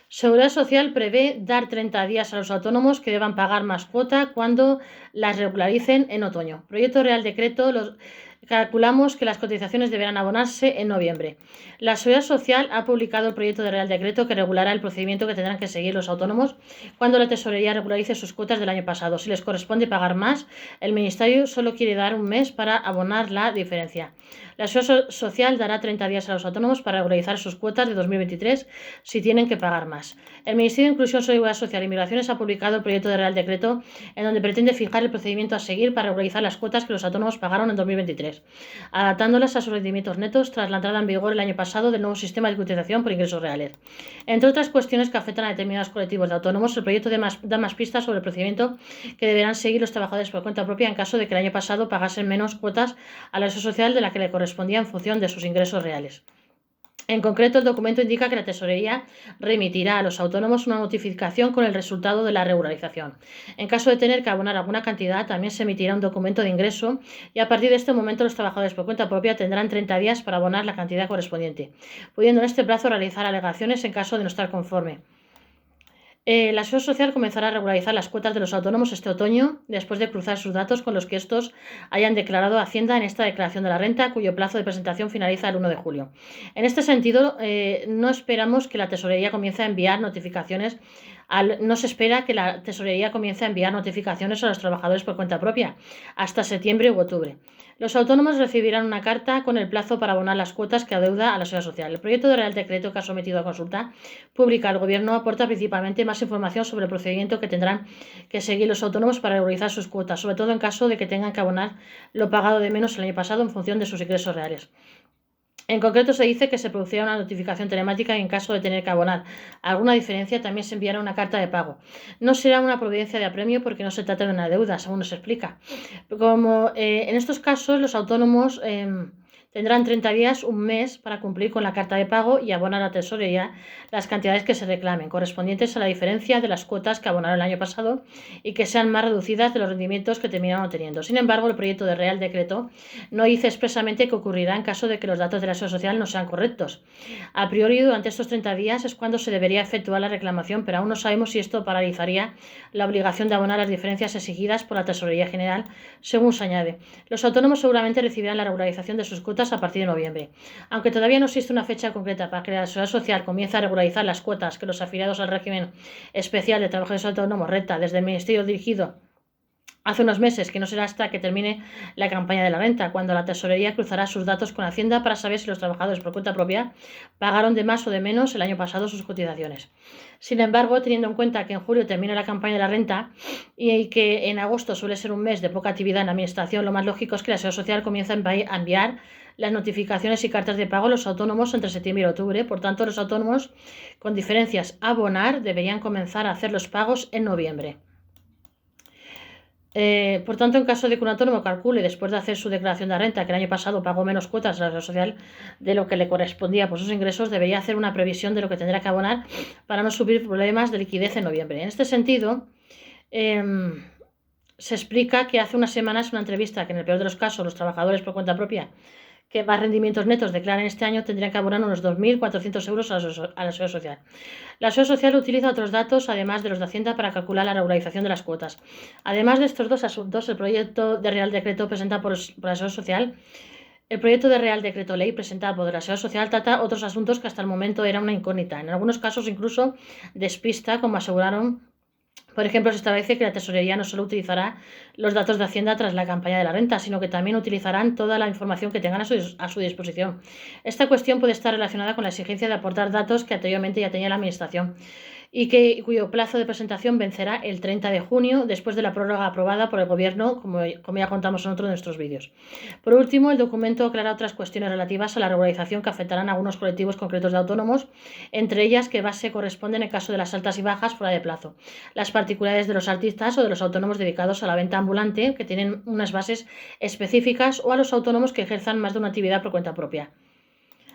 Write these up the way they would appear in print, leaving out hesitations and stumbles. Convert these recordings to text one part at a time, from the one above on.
Seguridad Social prevé dar 30 días a los autónomos que deban pagar más cuota cuando las regularicen en otoño. Proyecto Real Decreto. Calculamos que las cotizaciones deberán abonarse en noviembre. La Seguridad Social ha publicado el proyecto de Real Decreto que regulará el procedimiento que tendrán que seguir los autónomos cuando la Tesorería regularice sus cuotas del año pasado. Si les corresponde pagar más, el Ministerio solo quiere dar un mes para abonar la diferencia. La Seguridad Social dará 30 días a los autónomos para regularizar sus cuotas de 2023 si tienen que pagar más. El Ministerio de Inclusión, Seguridad Social y Migraciones ha publicado el proyecto de Real Decreto en donde pretende fijar el procedimiento a seguir para regularizar las cuotas que los autónomos pagaron en 2023, adaptándolas a sus rendimientos netos tras la entrada en vigor el año pasado del nuevo sistema de cotización por ingresos reales. Entre otras cuestiones que afectan a determinados colectivos de autónomos, el proyecto da más pistas sobre el procedimiento que deberán seguir los trabajadores por cuenta propia en caso de que el año pasado pagasen menos cuotas a la Seguridad Social de la que le correspondía en función de sus ingresos reales. En concreto, el documento indica que la Tesorería remitirá a los autónomos una notificación con el resultado de la regularización. En caso de tener que abonar alguna cantidad, también se emitirá un documento de ingreso y a partir de este momento los trabajadores por cuenta propia tendrán 30 días para abonar la cantidad correspondiente, pudiendo en este plazo realizar alegaciones en caso de no estar conforme. La Seguridad Social comenzará a regularizar las cuotas de los autónomos este otoño, después de cruzar sus datos con los que estos hayan declarado a Hacienda en esta declaración de la renta, cuyo plazo de presentación finaliza el 1 de julio. En este sentido, no esperamos que la Tesorería comience a enviar notificaciones. No se espera que la Tesorería comience a enviar notificaciones a los trabajadores por cuenta propia hasta septiembre u octubre. Los autónomos recibirán una carta con el plazo para abonar las cuotas que adeuda a la Seguridad Social. El proyecto de Real Decreto que ha sometido a consulta pública al Gobierno aporta principalmente más información sobre el procedimiento que tendrán que seguir los autónomos para regularizar sus cuotas, sobre todo en caso de que tengan que abonar lo pagado de menos el año pasado en función de sus ingresos reales. En concreto, se dice que se producirá una notificación telemática y en caso de tener que abonar alguna diferencia también se enviará una carta de pago. No será una providencia de apremio porque no se trata de una deuda, según nos explica. Como en estos casos los autónomos tendrán 30 días, un mes, para cumplir con la carta de pago y abonar a Tesorería las cantidades que se reclamen, correspondientes a la diferencia de las cuotas que abonaron el año pasado y que sean más reducidas de los rendimientos que terminaron teniendo. Sin embargo, el proyecto de Real Decreto no dice expresamente qué ocurrirá en caso de que los datos de la Seguridad Social no sean correctos. A priori, durante estos 30 días es cuando se debería efectuar la reclamación, pero aún no sabemos si esto paralizaría la obligación de abonar las diferencias exigidas por la Tesorería General, según se añade. Los autónomos seguramente recibirán la regularización de sus cuotas a partir de noviembre. Aunque todavía no existe una fecha concreta para que la Seguridad Social comience a regularizar las cuotas que los afiliados al régimen especial de trabajadores autónomos renta desde el Ministerio dirigido hace unos meses, que no será hasta que termine la campaña de la renta, cuando la Tesorería cruzará sus datos con Hacienda para saber si los trabajadores por cuenta propia pagaron de más o de menos el año pasado sus cotizaciones. Sin embargo, teniendo en cuenta que en julio termina la campaña de la renta y que en agosto suele ser un mes de poca actividad en la Administración, lo más lógico es que la Seguridad Social comience a enviar las notificaciones y cartas de pago a los autónomos entre septiembre y octubre. Por tanto, los autónomos con diferencias a abonar deberían comenzar a hacer los pagos en noviembre. Por tanto, en caso de que un autónomo calcule, después de hacer su declaración de renta, que el año pasado pagó menos cuotas a la Seguridad Social de lo que le correspondía por sus ingresos, debería hacer una previsión de lo que tendrá que abonar para no sufrir problemas de liquidez en noviembre. En este sentido, se explica que hace unas semanas una entrevista que en el peor de los casos los trabajadores por cuenta propia que más rendimientos netos declaran este año tendrían que abonar unos 2.400 euros a la Seguridad Social. La Seguridad Social utiliza otros datos, además de los de Hacienda, para calcular la regularización de las cuotas. Además de estos dos asuntos, el proyecto de Real Decreto presentado por la Seguridad Social, el proyecto de Real Decreto Ley presentado por la Seguridad Social trata otros asuntos que hasta el momento era una incógnita. En algunos casos incluso despista, como aseguraron. Por ejemplo, se establece que la Tesorería no solo utilizará los datos de Hacienda tras la campaña de la renta, sino que también utilizarán toda la información que tengan a su disposición. Esta cuestión puede estar relacionada con la exigencia de aportar datos que anteriormente ya tenía la Administración y cuyo plazo de presentación vencerá el 30 de junio después de la prórroga aprobada por el Gobierno, como ya contamos en otro de nuestros vídeos. Por último, el documento aclara otras cuestiones relativas a la regularización que afectarán a algunos colectivos concretos de autónomos, entre ellas que base corresponden en caso de las altas y bajas fuera de plazo, las particularidades de los artistas o de los autónomos dedicados a la venta ambulante, que tienen unas bases específicas, o a los autónomos que ejerzan más de una actividad por cuenta propia.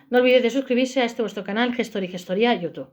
No olvidéis de suscribirse a este vuestro canal Gestor y Gestoría YouTube.